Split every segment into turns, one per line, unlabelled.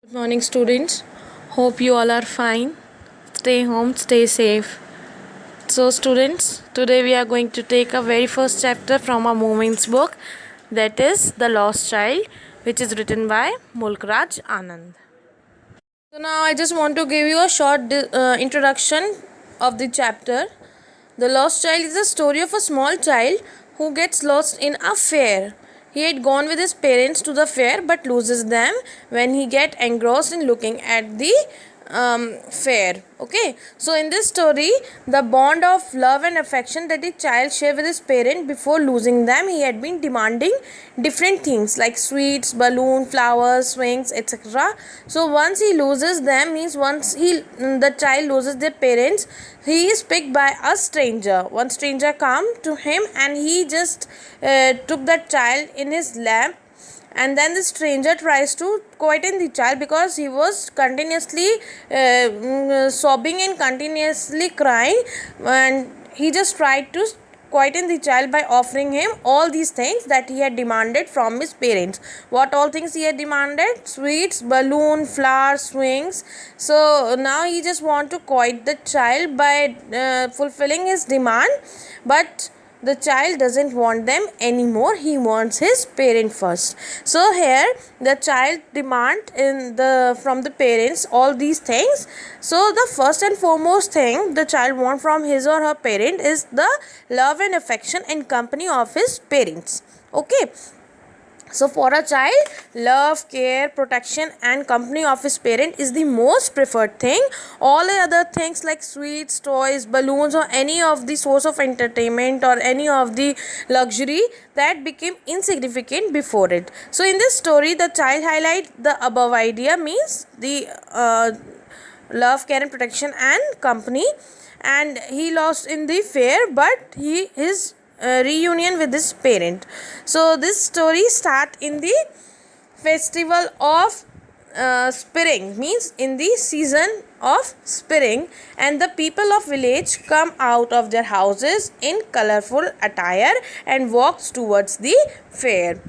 Good morning, students. Hope you all are fine. Stay home, stay safe. So, students, today we are going to take a very first chapter from our Movements book, that is The Lost Child, which is written by Mulkraj Anand. So, now I just want to give you a short introduction of the chapter. The Lost Child is a story of a small child who gets lost in a fair. He had gone with his parents to the fair but loses them when he gets engrossed in looking at the fair. Okay, so in this story, the bond of love and affection that the child shared with his parent before losing them, he had been demanding different things like sweets, balloon, flowers, swings, etc. So once he loses them, means once the child loses their parents, he is picked by a stranger. One stranger come to him and he just took that child in his lap, and then the stranger tries to quieten the child because he was continuously sobbing and continuously crying, and he just tried to quieten the child by offering him all these things that he had demanded from his parents. What all things he had demanded? Sweets, balloon, flowers, swings. So now he just want to quiet the child by fulfilling his demand, but the child doesn't want them anymore. He wants his parent first. So here the child demand from the parents all these things. So the first and foremost thing the child want from his or her parent is the love and affection and company of his parents. Okay, so for a child, love, care, protection and company of his parent is the most preferred thing. All the other things like sweets, toys, balloons or any of the source of entertainment or any of the luxury, that became insignificant before it. So in this story, the child highlight the above idea, means the love, care and protection and company, and he lost in the fair but his reunion with his parent. So this story start in the festival of spring, means in the season of spring, and the people of village come out of their houses in colorful attire and walks towards the fair.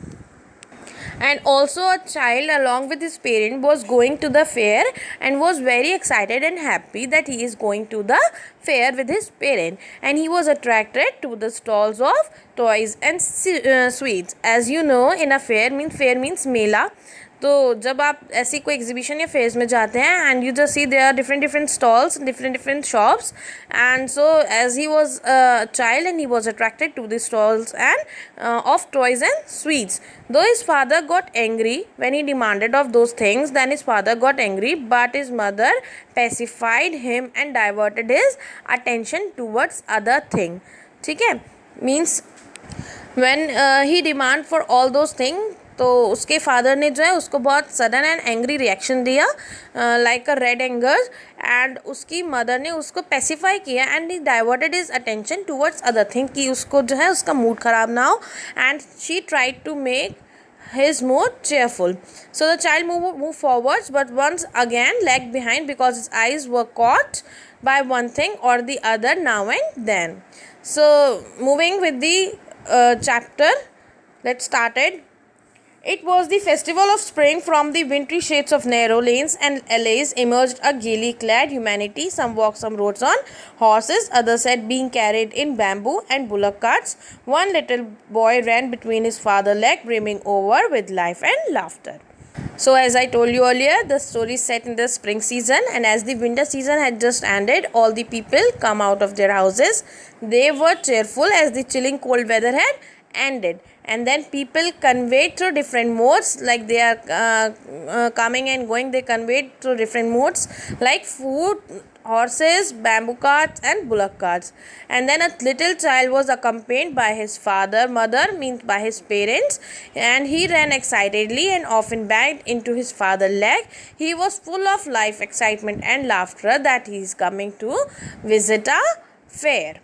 And also a child along with his parent was going to the fair and was very excited and happy that he is going to the fair with his parent, and he was attracted to the stalls of toys and sweets. As you know, in a fair means mela. तो जब आप ऐसी कोई exhibition या fears में जाते हैं and you just see there are different stalls, different shops, and so as he was child and he was attracted to the stalls and of toys and sweets. Though his father got angry when he demanded of those things, then his father got angry, but his mother pacified him and diverted his attention towards other thing. ठीक है, means when he demand for all those things, तो उसके father ने जो है उसको बहुत sudden and angry reaction दिया, like a red anger, and उसकी मदर ने उसको पेसिफाई किया and he diverted his attention towards other thing, कि उसको जो है उसका मूड ख़राब ना हो, and she tried to make his mood cheerful. So the child moved forwards, but once again lagged behind because his eyes were caught by one thing or the other now and then. So moving with the chapter, let's start it. It was the festival of spring. From the wintry shades of narrow lanes and alleys emerged a gaily clad humanity. Some walked, some rode on horses, others had been carried in bamboo and bullock carts. One little boy ran between his father's legs, brimming over with life and laughter. So as I told you earlier, the story is set in the spring season, and as the winter season had just ended, all the people come out of their houses. They were cheerful as the chilling cold weather had ended, and then people conveyed through different modes, like they are coming and going, they conveyed through different modes like food, horses, bamboo carts and bullock carts. And then a little child was accompanied by his mother means by his parents, and he ran excitedly and often banged into his father's leg. He was full of life, excitement and laughter that he is coming to visit a fair.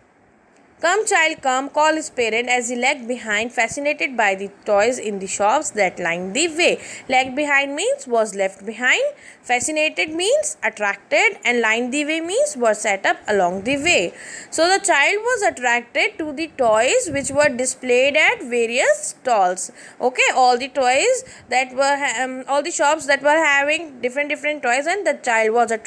Come, child, come, call his parent as he lagged behind, fascinated by the toys in the shops that lined the way. Lagged behind means was left behind, fascinated means attracted, and lined the way means were set up along the way. So the child was attracted to the toys which were displayed at various stalls. Okay, all the toys that were all the shops that were having different toys, and the child was attracted